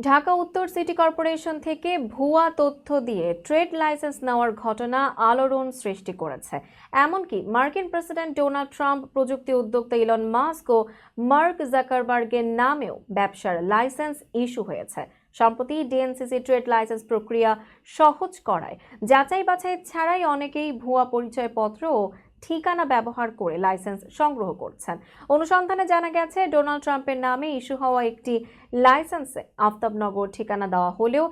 ঢাকা উত্তর city corporation থেকে ভুয়া তথ্য দিয়ে ট্রেড লাইসেন্স নেওয়ার ঘটনা আলোড়ন সৃষ্টি করেছে। এমনকি মার্কিন প্রেসিডেন্ট ডোনাল্ড ট্রাম্প, প্রযুক্তি উদ্যোক্তা ইলন মাস্ক ও মার্ক জাকারবার্গের নামেও ব্যবসার লাইসেন্স ইস্যু হয়েছে। সম্প্রতি ডিএনসিসি ট্রেড লাইসেন্স প্রক্রিয়া সহজ করায় যাচাই বাছাই ছাড়াই অনেকেই ভুয়া পরিচয়পত্র ও ঠিকানা ব্যবহার করে লাইসেন্স সংগ্রহ করছেন। অনুসন্ধানে জানা গেছে, ডোনাল্ড ট্রাম্পের নামে ইস্যু হওয়া একটি লাইসেন্সে আফতাবনগর ঠিকানা দেওয়া হলেও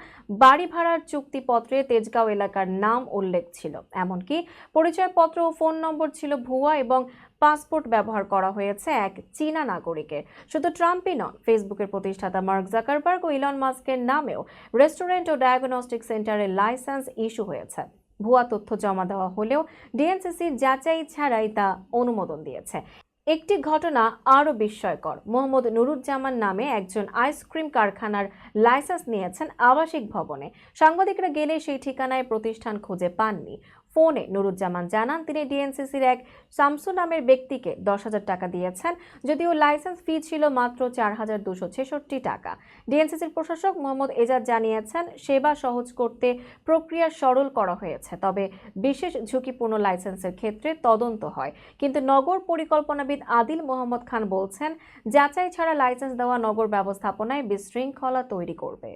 বাড়ি ভাড়ার চুক্তিপত্রে তেজগাঁও এলাকার নাম উল্লেখ ছিল। এমনকি পরিচয়পত্র ও ফোন নম্বর ছিল ভুয়া এবং পাসপোর্ট ব্যবহার করা হয়েছে এক চীনা নাগরিকের। শুধু ট্রাম্পই নন, ফেসবুকের প্রতিষ্ঠাতা মার্ক জাকারবার্গ ও ইলন মাস্কের নামেও রেস্টুরেন্ট ও ডায়াগনস্টিক সেন্টারের লাইসেন্স ইস্যু হয়েছে। ভুয়া তথ্য জমা দেওয়া হলেও ডিএনসিসি যাচাই ছাড়াই তা অনুমোদন দিয়েছে। একটি ঘটনা আরও বিস্ময়কর। মোহাম্মদ নুরুজ্জামান নামে একজন আইসক্রিম কারখানার লাইসেন্স নিয়েছেন আবাসিক ভবনে। সাংবাদিকরা গেলে সেই ঠিকানায় প্রতিষ্ঠান খুঁজে পাননি। ফোনে নুরুজ্জামান জানান, তিনি ডিএনসিসির এক শামসু নামের ব্যক্তিকে 10,000 টাকা দিয়েছেন, যদিও লাইসেন্স ফি ছিল মাত্র 4,266 টাকা। ডিএনসিসির প্রশাসক মোহাম্মদ এজাজ জানিয়েছেন, সেবা সহজ করতে প্রক্রিয়া সরল করা হয়েছে, তবে বিশেষ ঝুঁকিপূর্ণ লাইসেন্সের ক্ষেত্রে তদন্ত হয়। কিন্তু নগর পরিকল্পনাবিদ আদিল মোহাম্মদ খান বলছেন, যাচাই ছাড়া লাইসেন্স দেওয়া নগর ব্যবস্থাপনায় বিশৃঙ্খলা তৈরি করবে।